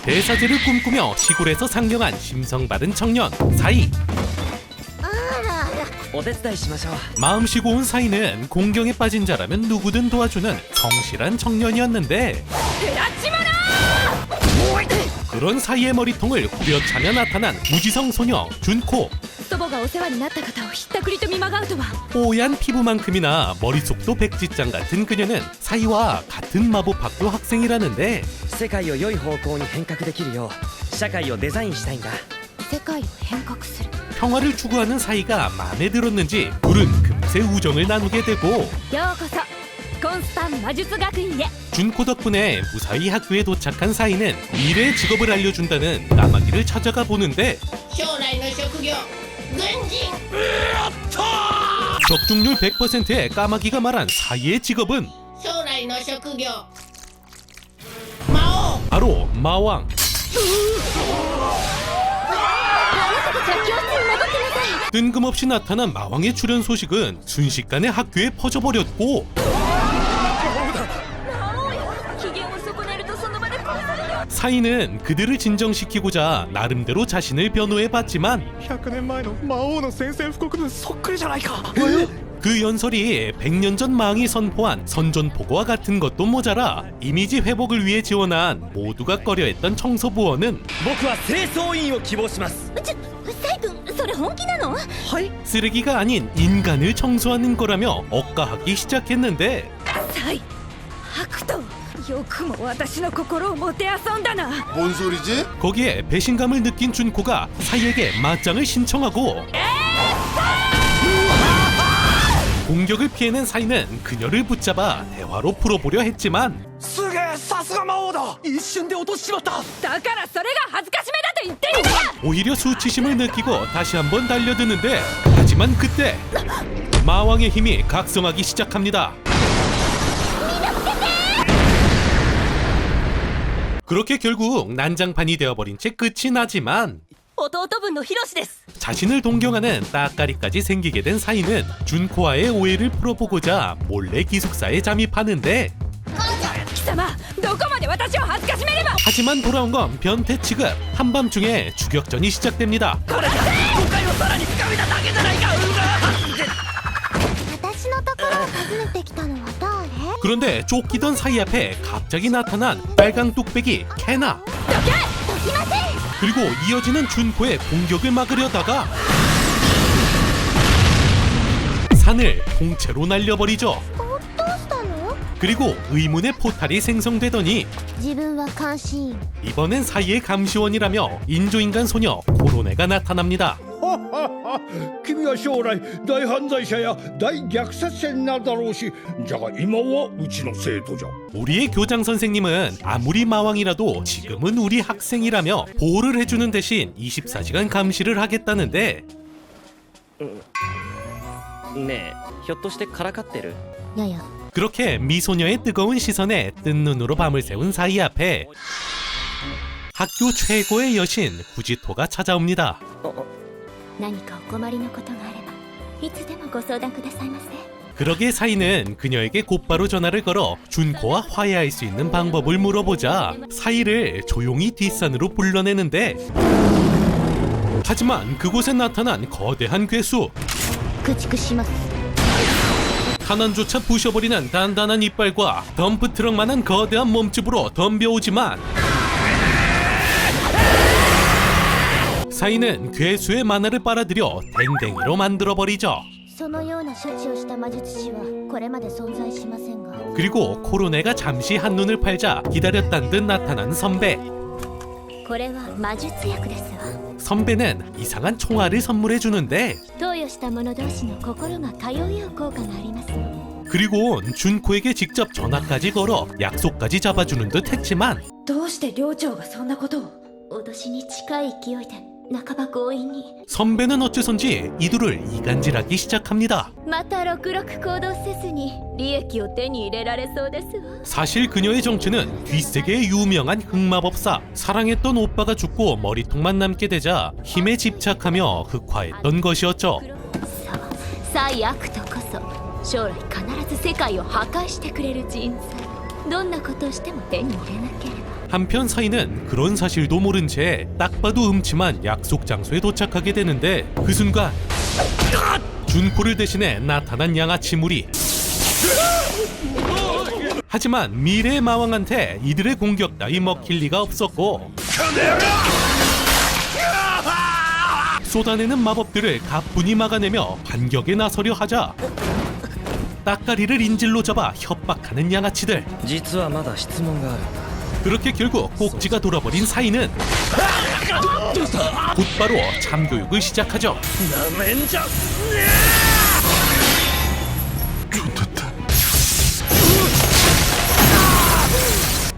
대사제를 꿈꾸며 시골에서 상경한 심성바른 청년 사이. お手伝いしましょう 마음씨고 온 사이는 공경에 빠진 자라면 누구든 도와주는 성실한 청년이었는데 그런 사이의 머리통을 후려차며 나타난 무지성 소녀 준코. 祖母がお世話になった方をひったくりと見まがうとは 뽀얀 피부만큼이나 머릿속도 백지장 같은 그녀는 사이와 같은 마법학교 학생이라는데 世界を良い方向に変革できるよう社会をデザインしたいんだ世界を変革する 평화를 추구하는 사이가 마음에 들었는지 둘은 금세 우정을 나누게 되고 ようこそコンスタン魔術学院へ 준코 덕분에 무사히 학교에 도착한 사이는 미래의 직업을 알려준다는 까마귀를 찾아가 보는데 将来の職業軍人 적중률 100%의 까마귀가 말한 사이의 직업은 将来の職業魔王 바로 마왕. じゃあ教室に戻ってなさい 뜬금없이 나타난 마왕의 출현 소식은 순식간에 학교에 퍼져버렸고 機嫌を損ねるとその場で殺される 사이는 그들을 진정시키고자 나름대로 자신을 변호해봤지만 100年前の魔王の宣戦布告文そっくりじゃないか 그 연설이 100년 전 마왕이 선포한 선전포고와 같은 것도 모자라 이미지 회복을 위해 지원한 모두가 꺼려했던 청소부원은 僕は清掃員を希望します サイ君それ本気なの 쓰레기가 아닌 인간을 청소하는 거라며 억까하기 시작했는데 サイ悪党よくも私の心をもてあそんだな 뭔 소리지? 거기에 배신감을 느낀 준코가 사이에게 맞짱을 신청하고 공격을 피해낸 사이는 그녀를 붙잡아 대화로 풀어보려 했지만 すげえさすが魔王だ一瞬で落としちまっただからそれが恥ずかしめだと言ってるんだ 오히려 수치심을 느끼고 다시 한번 달려드는데 하지만 그때 마왕의 힘이 각성하기 시작합니다. 그렇게 결국 난장판이 되어버린 채 끝이 나지만 弟分のヒロシです 자신을 동경하는 따까리까지 생기게 된 사이는 준코와의 오해를 풀어보고자 몰래 기숙사에 잠입하는데 貴様どこまで私を恥ずかしめれば 하지만 돌아온 건 변태 취급. 한밤중에 추격전이 시작됩니다. 私のところを訪ねてきたのは誰 그런데 쫓기던 사이 앞에 갑자기 나타난 빨강 뚝배기 캐나. 그리고 이어지는 준코의 공격을 막으려다가 산을 통째로 날려버리죠. どうしたの 그리고 의문의 포탈이 생성되더니 自分は監視員 이번엔 사이의 감시원이라며 인조인간 소녀 코로네가 나타납니다. 君は将来大犯罪者や大虐殺者になるだろうし、じゃが今はうちの生徒じゃ。 우리의 교장 선생님은 아무리 마왕이라도 지금은 우리 학생이라며 보호를 해주는 대신 24시간 감시를 하겠다는데 ねえひょっとしてからかってる やや 그렇게 미소녀의 뜨거운 시선에 뜬 눈으로 밤을 새운 사이 앞에 학교 최고의 여신 구지토가 찾아옵니다. 何かお困りのことがあればいつでもご相談くださいませ 그러게 사이는 그녀에게 곧바로 전화를 걸어 준코와 화해할 수 있는 방법을 물어보자 사이를 조용히 뒷산으로 불러내는데 하지만 그곳에 나타난 거대한 괴수 駆逐します 탄환조차 부셔버리는 단단한 이빨과 덤프트럭만한 거대한 몸집으로 덤벼오지만 사이는 괴수의 만화를 빨아들여 댕댕이로 만들어버리죠. そのような処置をした魔術師はこれまで存在しませんが 그리고 코로네가 잠시 한눈을 팔자 기다렸단 듯 나타난 선배. これは魔術薬ですわ 선배는 이상한 총알을 선물해주는데 投与した者同士の心が通い合う効果があります 그리고 준코에게 직접 전화까지 걸어 약속까지 잡아주는 듯 했지만 どうして寮長がそんなことを脅しに近い勢いで半ば強引に 선배는 어째선지 이들을 이간질하기 시작합니다. またろくろく行動せずに利益を手に入れられそうですわ 사실 그녀의 정체는 뒷세계의 유명한 흑마법사. 사랑했던 오빠가 죽고 머리통만 남게 되자 힘에 집착하며 흑화했던 것이었죠. そう最悪とこそ将来必ず世界を破壊してくれる人材どんなことをしても手に入れなければ 한편 사이는 그런 사실도 모른 채 딱 봐도 음침한 약속 장소에 도착하게 되는데 그 순간 준코를 대신해 나타난 양아치 무리. 하지만 미래의 마왕한테 이들의 공격 따위 먹힐 리가 없었고 쏟아내는 마법들을 가뿐히 막아내며 반격에 나서려 하자 따까리를 인질로 잡아 협박하는 양아치들. 実はまだ質問がある。 그렇게 결국 꼭지가 돌아버린 사이는 곧바로 참교육을 시작하죠.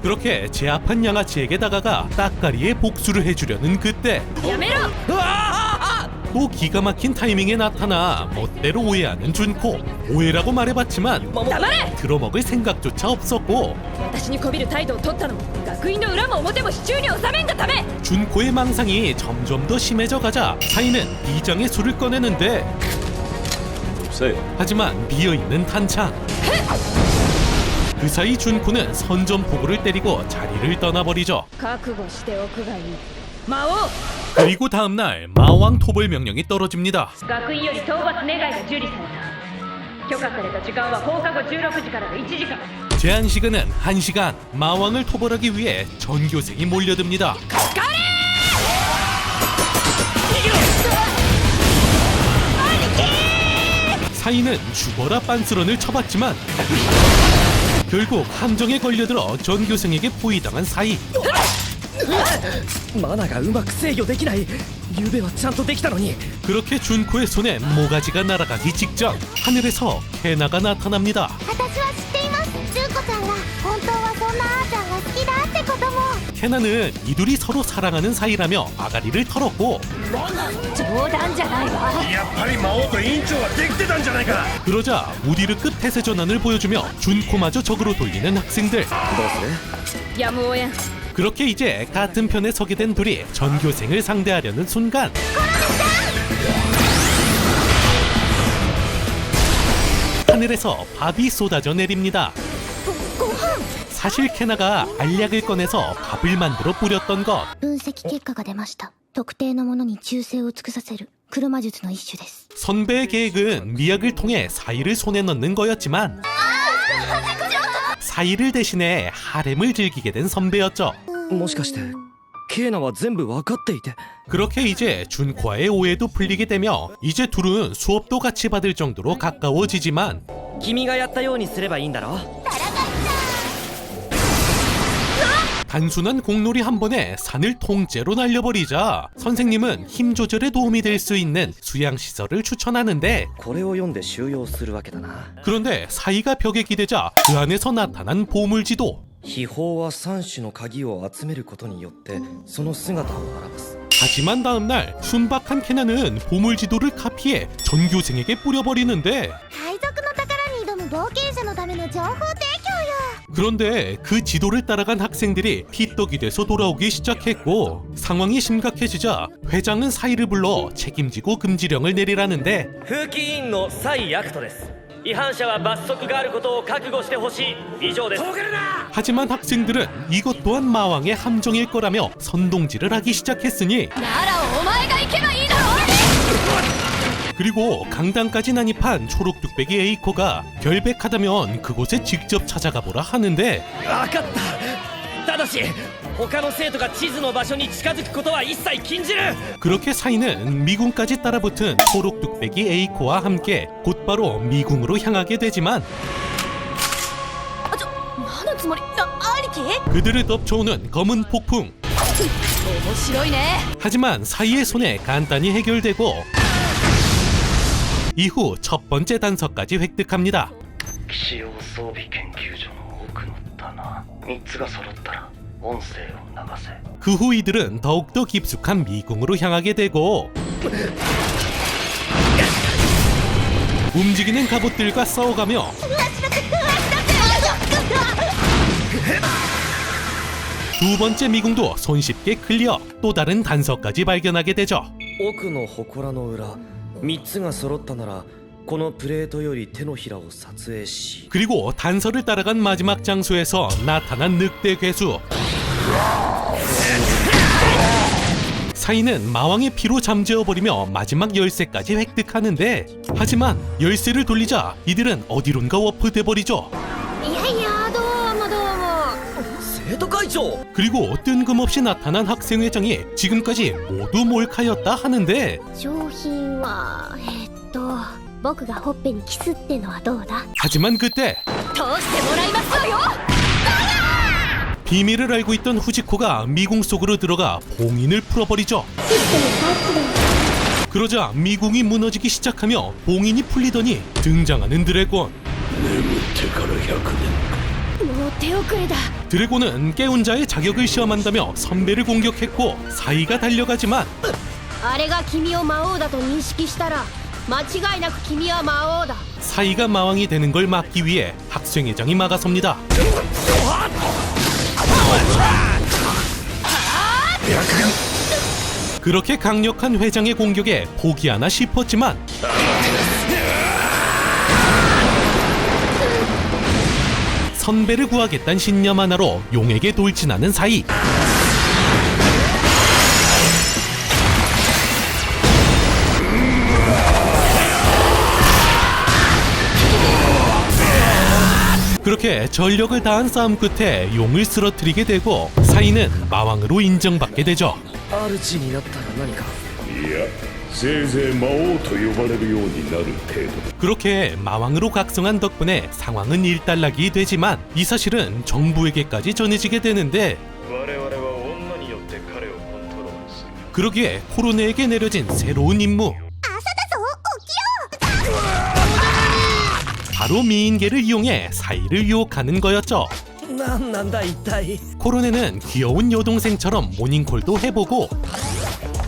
그렇게 제압한 양아치에게 다가가 따까리의 복수를 해주려는 그때 やめろ 또 기가 막힌 타이밍에 나타나 멋대로 오해하는 준코. 오해라고 말해봤지만 黙れ 들어먹을 생각조차 없었고 私にこびる態度を取ったのも学院の裏も表も手中に収めんがため 준코의 망상이 점점 더 심해져 가자 사이는 비장의 수를 꺼내는데 하지만 비어있는 탄창. 그 사이 준코는 선전포고를 때리고 자리를 떠나버리죠. 覚悟しておくがいい魔王 그리고 다음날 마왕 토벌 명령이 떨어집니다. 学院より討伐願いが受理された許可された時間は放課後16時からの1時間 제한 시간은 1시간. 마왕을 토벌하기 위해 전교생이 몰려듭니다. 사이는 죽어라 빤스런을 쳐봤지만 결국 함정에 걸려들어 전교생에게 포위당한 사이. マナがうまく制御できない。ゆうべはちゃんとできたのに。 그렇게 준코의 손에 모가지가 날아가기 직전 하늘에서 케나가 나타납니다. 私は知っています。純子ちゃんが本当はそんなあーちゃんが好きだってことも。 케나는 이둘이 서로 사랑하는 사이라며 아가리를 털었고 冗談じゃないわ 그러자 무디르급 태세 전환을 보여주며 준코마저 적으로 돌리는 학생들. やむをえん 그렇게 이제 같은 편에 서게 된 둘이 전교생을 상대하려는 순간 하늘에서 밥이 쏟아져 내립니다. 사실 케나가 알약을 꺼내서 밥을 만들어 뿌렸던 것. 分析結果が出ました。特定のものに忠誠を尽くさせる黒魔術の一種です。 선배의 계획은 미약을 통해 사이를 손에 넣는 거였지만 사이를 대신해 하렘을 즐기게 된 선배였죠. もしかしてケイナは全部分かっていて。 그렇게 이제 준코와의 오해도 풀리게 되며 이제 둘은 수업도 같이 받을 정도로 가까워지지만 君がやったようにすればいいんだろ。 단순한 공놀이 한 번에 산을 통째로 날려버리자 선생님은 힘 조절에 도움이 될 수 있는 수양시설을 추천하는데 これを読んで収容するわけだな。 그런데 사이가 벽에 기대자 그 안에서 나타난 보물지도. 秘宝は3種の鍵を集めることによってその姿を表す。 하지만 다음날 순박한 케나는 보물지도를 카피해 전교생에게 뿌려버리는데 海賊の宝に挑む冒険者のための情報提供よ。 그런데 그 지도를 따라간 학생들이 피떡이 돼서 돌아오기 시작했고 상황이 심각해지자 회장은 사이를 불러 책임지고 금지령을 내리라는데 風紀委員の蔡ヤクトです。違反者は罰則があることを覚悟してほしい。以上です。 하지만 학생들은 이것 또한 마왕의 함정일 거라며 선동질을 하기 시작했으니 ならお前が行けばいいだろ 그리고 강당까지 난입한 초록뚝배기 에이코가 결백하다면 그곳에 직접 찾아가 보라 하는데 分かった。ただし他の生徒が地図の場所に近づくことは一切禁じる。 그렇게 사이는 미궁까지 따라붙은 초록뚝배기 에이코와 함께 곧바로 미궁으로 향하게 되지만 何のつもり兄貴 그들을 덮쳐오는 검은 폭풍. 面白いね 하지만 사이의 손에 간단히 해결되고 이후 첫 번째 단서까지 획득합니다. 騎士用装備研究所の奥の棚3つが揃ったら音声を流せ。 그 후 이들은 더욱더 깊숙한 미궁으로 향하게 되고 움직이는 갑옷들과 싸워가며 두 번째 미궁도 손쉽게 클리어. 또 다른 단서까지 발견하게 되죠. 奥の祠の裏3つが揃ったならこのプレートより手のひらを撮影し 그리고 단서를 따라간 마지막 장소에서 나타난 늑대 괴수. 사이는 마왕의 피로 잠재워버리며 마지막 열쇠까지 획득하는데, 하지만 열쇠를 돌리자 이들은 어디론가 워프돼버리죠. いやいやどうもどうも生徒会長 그리고 뜬금없이 나타난 학생회장이 지금까지 모두 몰카였다 하는데, 商品は僕がほっぺにキスってのはどうだ 하지만 그때 通してもらいますわよ 비밀을 알고 있던 후지코가 미궁 속으로 들어가 봉인을 풀어버리죠. 그러자 미궁이 무너지기 시작하며 봉인이 풀리더니 등장하는 드래곤. もう手遅れだ 드래곤은 깨운 자의 자격을 시험한다며 선배를 공격했고 사이가 달려가지만 あれが君を魔王だと認識したら間違いなく君は魔王だ 사이가 마왕이 되는 걸 막기 위해 학생회장이 막아섭니다. 그렇게 강력한 회장의 공격에 포기하나 싶었지만 선배를 구하겠다는 신념 하나로 용에게 돌진하는 사이. 그렇게 전력을 다한 싸움 끝에 용을 쓰러뜨리게 되고 사이는 마왕으로 인정받게 되죠. 主になったら何かいやせいぜい魔王と呼ばれるようになる程度だ 그렇게 마왕으로 각성한 덕분에 상황은 일단락이 되지만 이 사실은 정부에게까지 전해지게 되는데, 我々は女によって彼をコントロールする 그러기에 코로네에게 내려진 새로운 임무. 바로 미인계를 이용해 사이를 유혹하는 거였죠. なんなんだ一体 코로네는 귀여운 여동생처럼 모닝콜도 해보고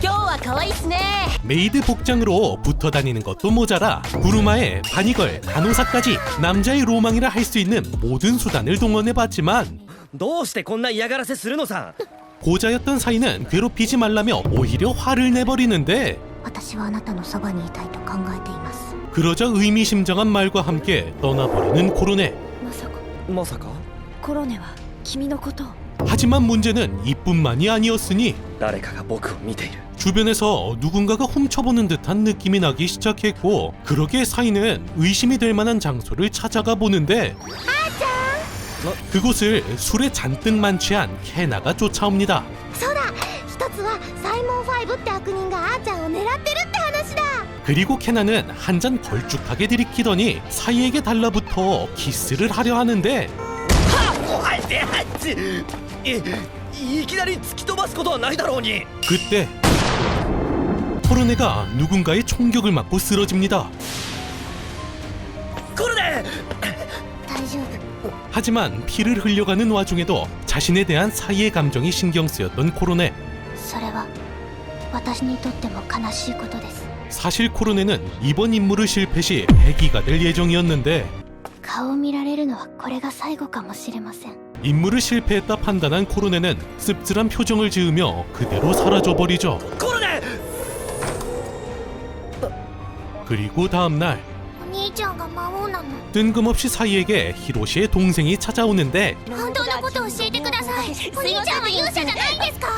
今日は可愛いっすね 메이드 복장으로 붙어 다니는 것도 모자라 구루마에 바니걸, 간호사까지 남자의 로망이라 할 수 있는 모든 수단을 동원해봤지만 どうしてこんな嫌がらせするのさ 고자였던 사이는 괴롭히지 말라며 오히려 화를 내버리는데, 私はあなたのそばにいたいと考えています 그러자 의미심장한 말과 함께 떠나버리는 코로네. まさかまさかコロネは君のことを 하지만 문제는 이뿐만이 아니었으니 誰かが僕を見ている 주변에서 누군가가 훔쳐보는 듯한 느낌이 나기 시작했고, 그러기에 사이는 의심이 될 만한 장소를 찾아가 보는데 그곳을 술에 잔뜩 만취한 케나가 쫓아옵니다. そうだ一つはサイモン5って悪人があーちゃんを狙ってるって話だ 그리고 케나는 한 잔 걸쭉하게 들이키더니 사이에게 달라붙어 키스를 하려 하는데 いきなり突き飛ばすことはないだろうに 그때 코로네가 누군가의 총격을 맞고 쓰러집니다. これで大丈夫 하지만 피를 흘려가는 와중에도 자신에 대한 사이의 감정이 신경 쓰였던 코로네. それは私にとっても悲しいことです 사실 코로네는 이번 임무를 실패 시 폐기가 될 예정이었는데 顔を見られるのはこれが最後かもしれません 임무를 실패했다 판단한 코로네는 씁쓸한 표정을 지으며 그대로 사라져버리죠. これで 그리고 다음날 お兄ちゃんが魔王なの 뜬금없이 사이에게 히로시의 동생이 찾아오는데 本当のことを教えてくださいお兄ちゃんは勇者じゃないんですか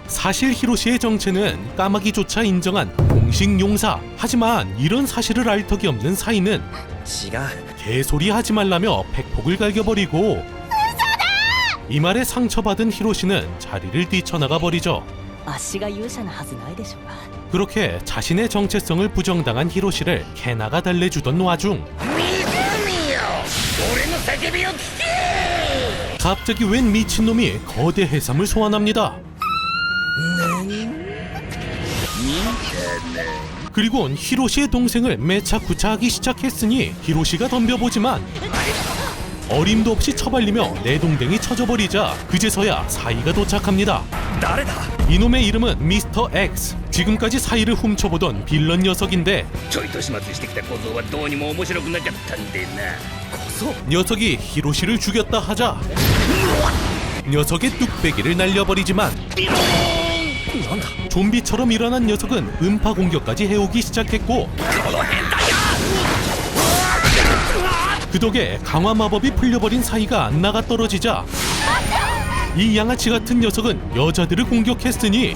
사실 히로시의 정체는 까마귀조차 인정한 공식 용사. 하지만 이런 사실을 알 턱이 없는 사이는 違う 개소리 하지 말라며 팩폭을 갈겨버리고 이 말에 상처받은 히로시는 자리를 뛰쳐나가 버리죠. あっしが勇者なはずないでしょうが 그렇게 자신의 정체성을 부정당한 히로시를 케나가 달래주던 와중 갑자기 웬 미친놈이 거대 해삼을 소환합니다. 그리곤 히로시의 동생을 매차쿠차하기 시작했으니 히로시가 덤벼보지만 어림도 없이 처발리며 내동댕이 쳐져버리자 그제서야 사이가 도착합니다. 誰だ 이놈의 이름은 미스터 X. 지금까지 사이를 훔쳐보던 빌런 녀석인데 ちょいと始末してきた小僧はどうにも面白くなかったんでな 녀석이 히로시를 죽였다 하자 녀석의 뚝배기를 날려버리지만 좀비처럼 일어난 녀석은 음파 공격까지 해오기 시작했고 그 덕에 강화 마법이 풀려버린 사이가 나가 떨어지자 이 양아치 같은 녀석은 여자들을 공격했으니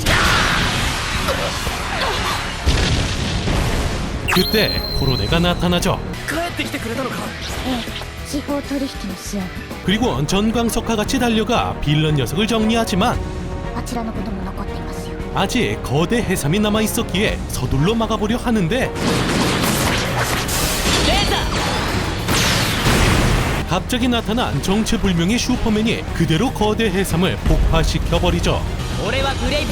그때 코로네가 나타나죠. 帰ってきてくれたのか。ええ、司法取引の末に 그리고 전광석과 같이 달려가 빌런 녀석을 정리하지만 あちらのことも残っていますよ。 아직 거대 해삼이 남아있었기에 서둘러 막아보려 하는데 갑자기 나타난 정체불명의 슈퍼맨이 그대로 거대 해삼을 폭파시켜버리죠. 俺はブレイブ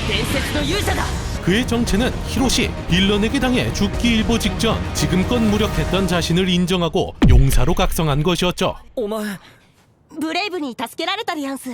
伝説の勇者だ 그의 정체는 히로시, 빌런에게 당해 죽기 일보 직전 지금껏 무력했던 자신을 인정하고 용사로 각성한 것이었죠. お前、ブレイブに助けられたリアンス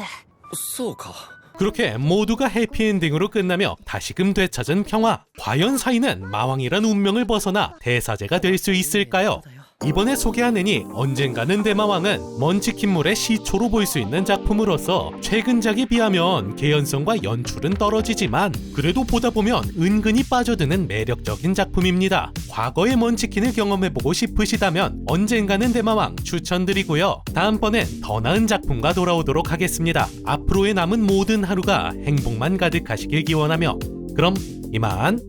そうか。 그렇게 모두가 해피엔딩으로 끝나며 다시금 되찾은 평화. 과연 사이는 마왕이란 운명을 벗어나 대사제가 될 수 있을까요? 이번에 소개한 애니 언젠가는 대마왕은 먼치킨몰의 시초로 볼 수 있는 작품으로서 최근작에 비하면 개연성과 연출은 떨어지지만 그래도 보다 보면 은근히 빠져드는 매력적인 작품입니다. 과거의 먼치킨을 경험해보고 싶으시다면 언젠가는 대마왕 추천드리고요. 다음번엔 더 나은 작품과 돌아오도록 하겠습니다. 앞으로의 남은 모든 하루가 행복만 가득하시길 기원하며 그럼 이만